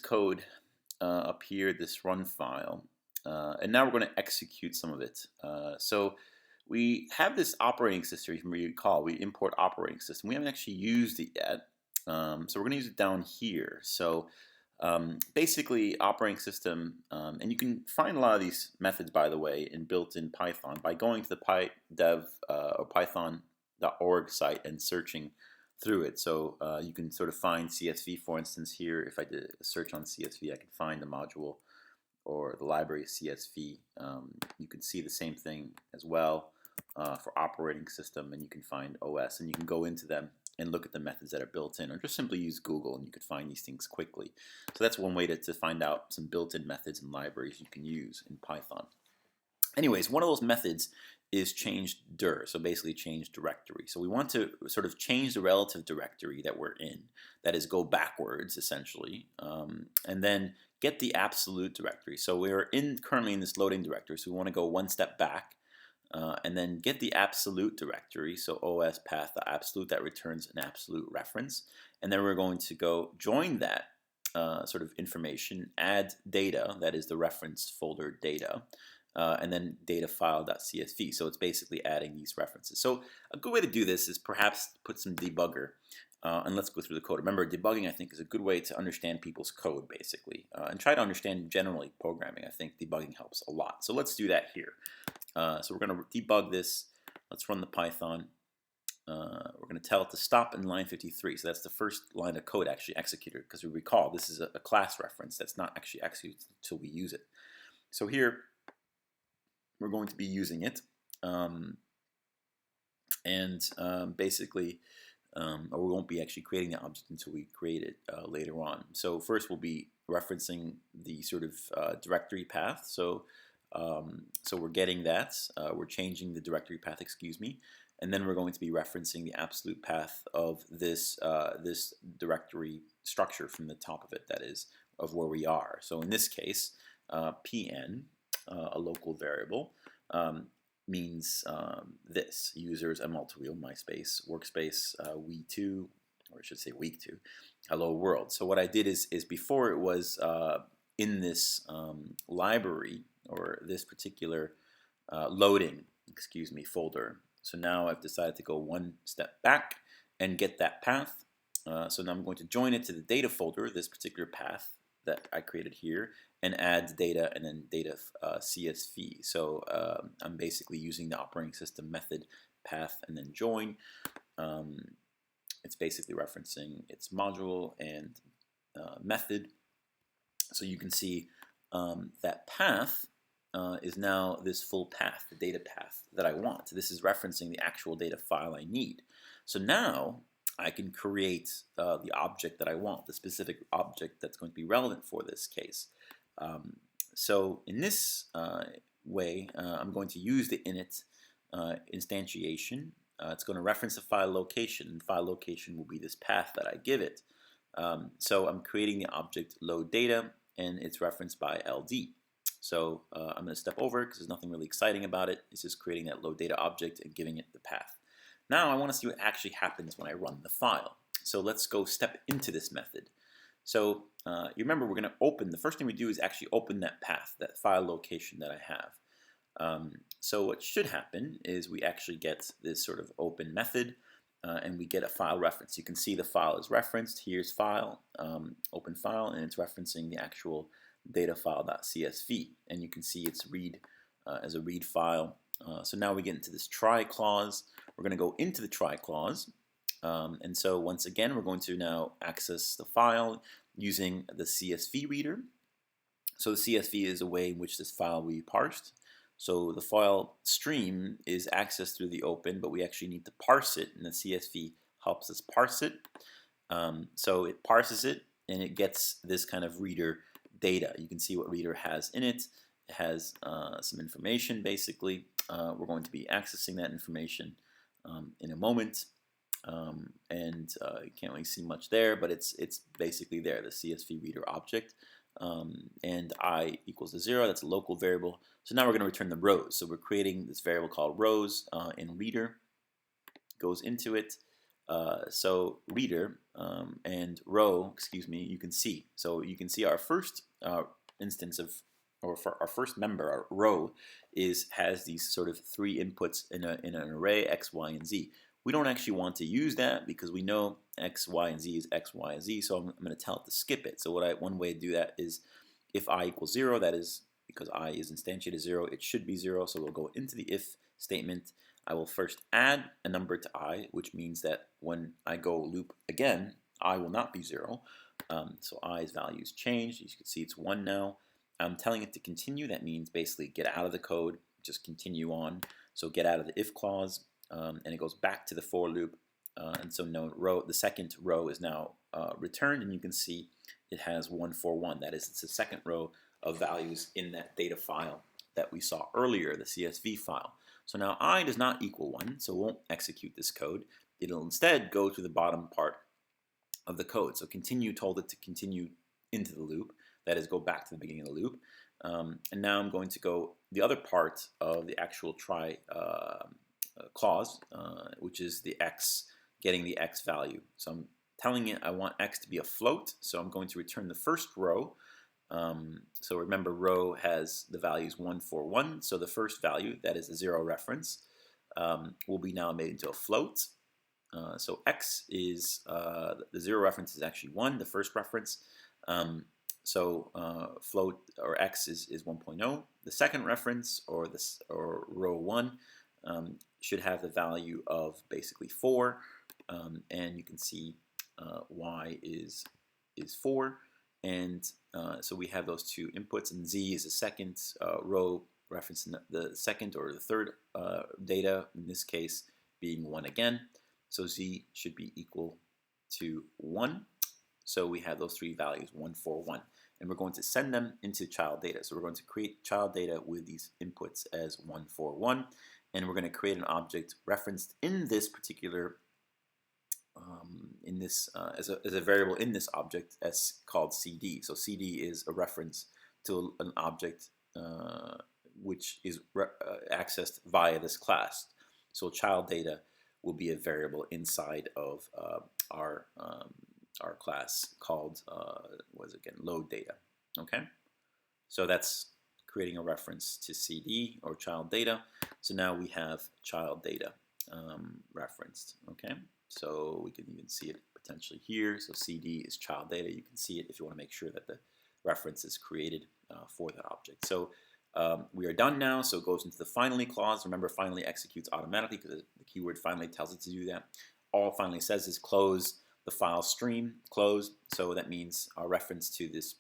code up here, this run file, and now we're going to execute some of it. So we have this operating system. You recall, we import operating system. We haven't actually used it yet, so we're going to use it down here. So basically, operating system, and you can find a lot of these methods, by the way, in built-in Python by going to the PyDev or python.org site and searching through it. So you can sort of find CSV, for instance, here. If I did a search on CSV, I can find the module or the library CSV. You can see the same thing as well for operating system, and you can find OS, and you can go into them and look at the methods that are built in, or just simply use Google and you could find these things quickly. So that's one way to find out some built-in methods and libraries you can use in Python. Anyways, one of those methods is change dir, so basically change directory. So we want to sort of change the relative directory that we're in, that is go backwards essentially, and then get the absolute directory. So we're currently in this loading directory, so we want to go one step back and then get the absolute directory, so OS path the absolute, that returns an absolute reference, and then we're going to go join that sort of information, add data, that is the reference folder data, and then data file.csv. So it's basically adding these references. So a good way to do this is perhaps put some debugger, and let's go through the code. Remember, debugging, I think, is a good way to understand people's code, basically, and try to understand generally programming. I think debugging helps a lot. So let's do that here. So we're going to debug this. Let's run the Python. We're going to tell it to stop in line 53. So that's the first line of code actually executed, because we recall this is a class reference that's not actually executed until we use it. So here we're going to be using it, basically, or we won't be actually creating the object until we create it later on. So first we'll be referencing the sort of directory path. So we're getting that. We're changing the directory path, excuse me, and then we're going to be referencing the absolute path of this this directory structure from the top of it, that is, of where we are. So in this case, pn, a local variable, means this: users, multi-wheel, MySpace, workspace, we2, or I should say week2, hello world. So what I did is before it was in this library, or this particular loading, excuse me, folder. So now I've decided to go one step back and get that path. So now I'm going to join it to the data folder, this particular path that I created here, and add data and then data CSV. So I'm basically using the operating system method path and then join. It's basically referencing its module and method. So you can see that path is now this full path, the data path that I want. This is referencing the actual data file I need. So now I can create the object that I want, the specific object that's going to be relevant for this case. So in this way, I'm going to use the init instantiation. It's going to reference a file location, and file location will be this path that I give it. So I'm creating the object load data, and it's referenced by LD. So I'm going to step over it because there's nothing really exciting about it. It's just creating that load data object and giving it the path. Now I want to see what actually happens when I run the file. So let's go step into this method. So you remember, we're going to open, the first thing we do is actually open that path, that file location that I have. So what should happen is we actually get this sort of open method, and we get a file reference. You can see the file is referenced. Here's file, open file, and it's referencing the actual data file.csv, and you can see it's read as a read file. So now we get into this try clause. We're going to go into the try clause, and so once again we're going to now access the file using the CSV reader. So the CSV is a way in which this file will be parsed. So the file stream is accessed through the open, but we actually need to parse it, and the CSV helps us parse it. So it parses it, and it gets this kind of reader data. You can see what reader has in it. It has some information, basically. We're going to be accessing that information in a moment, and you can't really see much there, but it's basically there, the CSV reader object, and I equals to 0. That's a local variable. So now we're going to return the rows. So we're creating this variable called rows in reader, goes into it, So reader and row, excuse me, you can see. So you can see our first instance of, or for our first member, our row, has these sort of three inputs in an array x, y, and z. We don't actually want to use that because we know x, y, and z is x, y, and z. So I'm going to tell it to skip it. So one way to do that is if I equals 0, that is because I is instantiated 0, it should be 0. So we'll go into the if statement. I will first add a number to I, which means that when I go loop again, I will not be 0. So i's value is changed. As you can see, it's 1 now. I'm telling it to continue. That means basically get out of the code, just continue on. So get out of the if clause, and it goes back to the for loop. And so the second row is now returned, and you can see it has 141. That is, it's the second row of values in that data file that we saw earlier, the CSV file. So now I does not equal 1, so it won't execute this code. It'll instead go to the bottom part of the code. So continue told it to continue into the loop, that is, go back to the beginning of the loop. And now I'm going to go the other part of the actual try clause, which is the x, getting the x value. So I'm telling it I want x to be a float, so I'm going to return the first row. So remember, row has the values 1, 4, 1. So the first value, that is a 0 reference, will be now made into a float. So x is, the 0 reference is actually 1, the first reference. So float, or x is 1.0. The second reference, or row 1, should have the value of basically 4. And you can see y is 4. And so we have those two inputs, and z is the second row reference in the second or the third data, in this case being 1 again. So z should be equal to 1. So we have those three values, 1, 4, 1. And we're going to send them into child data. So we're going to create child data with these inputs as 1, 4, 1. And we're going to create an object referenced in this particular as a variable in this object as called CD. So CD is a reference to an object which is accessed via this class. So child data will be a variable inside of our class called what is it again? Load data. Okay, so that's creating a reference to CD or child data. So now we have child data referenced. Okay. So we can even see it potentially here. So CD is child data. You can see it if you want to make sure that the reference is created for that object. So we are done now. So it goes into the finally clause. Remember, finally executes automatically because the keyword finally tells it to do that. All finally says is close the file stream, close. So that means our reference to this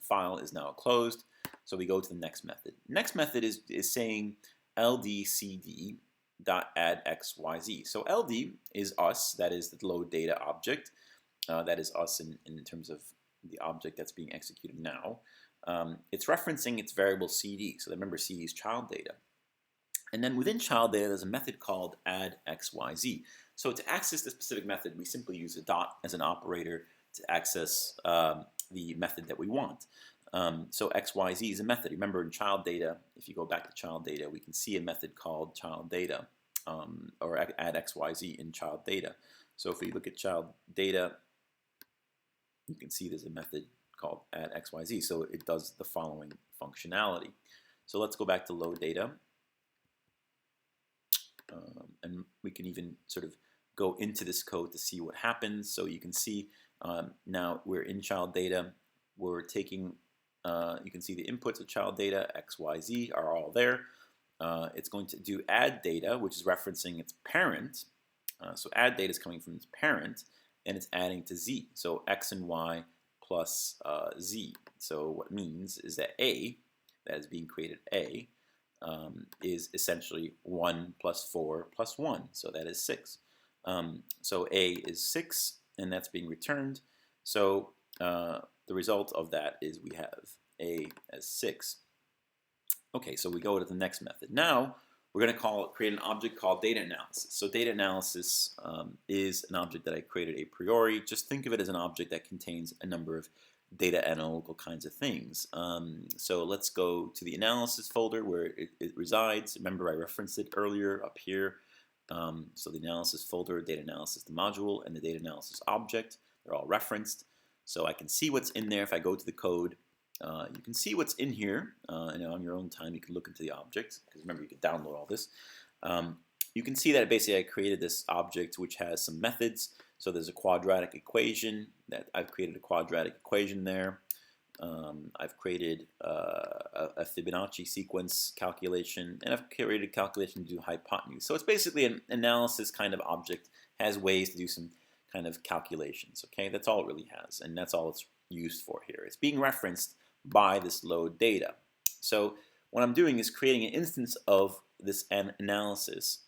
file is now closed. So we go to the next method. Next method is saying ldcd dot add xyz. So ld is us, that is the load data object. That is us in terms of the object that's being executed now. It's referencing its variable cd. So remember, cd is child data. And then within child data, there's a method called add xyz. So to access the specific method, we simply use a dot as an operator to access the method that we want. So xyz is a method. Remember, in child data, if you go back to child data, we can see a method called child data, or add xyz in child data. So if we look at child data, you can see there's a method called add xyz. So it does the following functionality. So let's go back to load data. And we can even sort of go into this code to see what happens. So you can see now we're in child data. We're taking, you can see the inputs of child data, x, y, z are all there. It's going to do add data, which is referencing its parent. So add data is coming from its parent, and it's adding to z. So x and y plus z. So what it means is that a, that is being created a, is essentially 1 plus 4 plus 1. So that is 6. So a is 6, and that's being returned. So the result of that is we have a as 6. Okay, so we go to the next method. Now we're going to create an object called data analysis. So data analysis is an object that I created a priori. Just think of it as an object that contains a number of data analytical kinds of things. So let's go to the analysis folder where it resides. Remember, I referenced it earlier up here. So the analysis folder, data analysis, the module, and the data analysis object, they're all referenced. So I can see what's in there. If I go to the code, you can see what's in here, and on your own time you can look into the object, because remember you can download all this. You can see that basically I created this object which has some methods. So there's a quadratic equation, that I've created a quadratic equation there. I've created a Fibonacci sequence calculation, and I've created a calculation to do hypotenuse. So it's basically an analysis kind of object, has ways to do some kind of calculations. Okay, that's all it really has, and that's all it's used for here. It's being referenced by this load data. So what I'm doing is creating an instance of this analysis.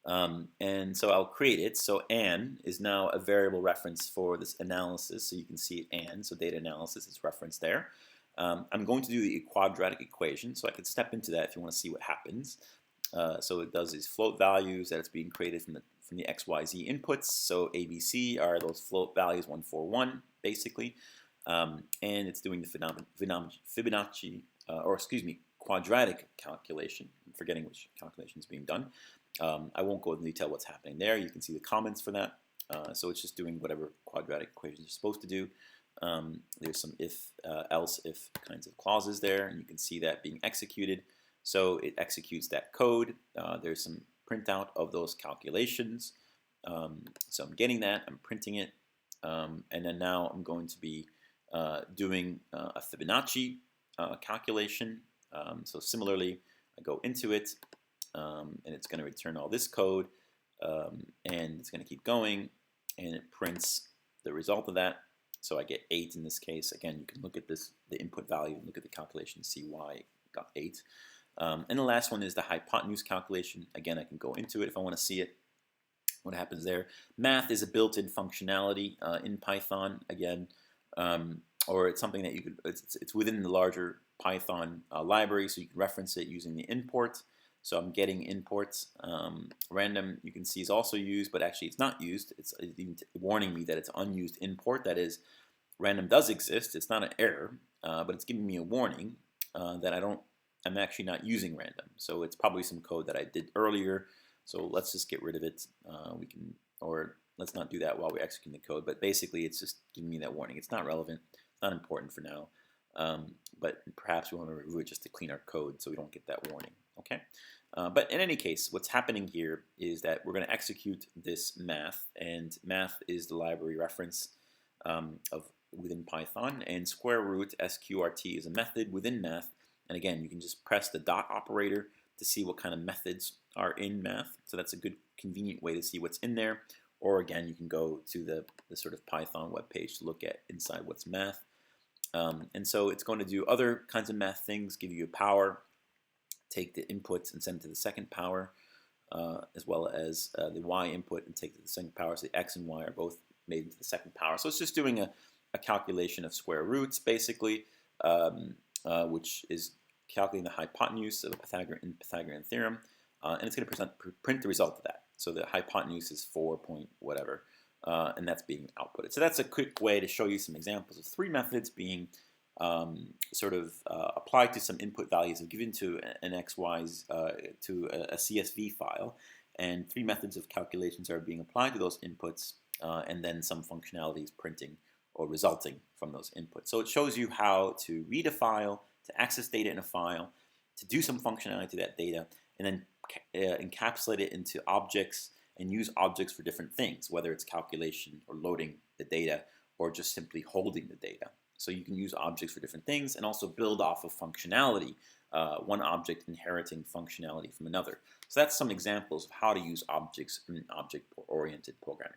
And so I'll create it. So an is now a variable reference for this analysis. So you can see an, so data analysis is referenced there. I'm going to do the quadratic equation. So I can step into that if you want to see what happens. So it does these float values that it's being created from the XYZ inputs. So ABC are those float values 1, 4, 1, basically. And it's doing the Fibonacci, quadratic calculation. I'm forgetting which calculation is being done. I won't go into detail what's happening there. You can see the comments for that. So it's just doing whatever quadratic equations you're supposed to do. There's some if, else, if kinds of clauses there, and you can see that being executed. So it executes that code. There's some printout of those calculations. So I'm getting that, I'm printing it, and then now I'm going to be doing a Fibonacci calculation. So similarly, I go into it, and it's going to return all this code, and it's going to keep going, and it prints the result of that. So I get 8 in this case. Again, you can look at this, the input value, and look at the calculation and see why I got 8. And the last one is the hypotenuse calculation. Again, I can go into it if I want to see it. What happens there? Math is a built-in functionality in Python, again, or it's something that you could, it's within the larger Python library, so you can reference it using the import. So I'm getting imports. Random, you can see, is also used, but actually it's not used. It's even warning me that it's unused import. That is, random does exist. It's not an error, but it's giving me a warning that I'm actually not using random. So it's probably some code that I did earlier. So let's just get rid of it. Or let's not do that while we're executing the code. But basically, it's just giving me that warning. It's not relevant. It's not important for now. But perhaps we want to remove it just to clean our code so we don't get that warning. Okay. But in any case, what's happening here is that we're going to execute this math, and math is the library reference within Python, and square root sqrt is a method within math. And again, you can just press the dot operator to see what kind of methods are in math. So that's a good, convenient way to see what's in there. Or again, you can go to the sort of Python webpage to look at inside what's math. And so it's going to do other kinds of math things, give you a power, take the inputs and send it to the second power, as well as the y input and take it to the second power. So the x and y are both made into the second power. So it's just doing a calculation of square roots, basically, which is calculating the hypotenuse of the Pythagorean theorem, and it's going to print the result of that. So the hypotenuse is 4 point whatever, and that's being outputted. So that's a quick way to show you some examples of 3 methods being applied to some input values given to an XY's to a CSV file, and 3 methods of calculations are being applied to those inputs, and then some functionalities printing or resulting from those inputs. So it shows you how to read a file, to access data in a file, to do some functionality to that data, and then encapsulate it into objects and use objects for different things, whether it's calculation or loading the data or just simply holding the data. So you can use objects for different things and also build off of functionality, one object inheriting functionality from another. So that's some examples of how to use objects in object-oriented programming.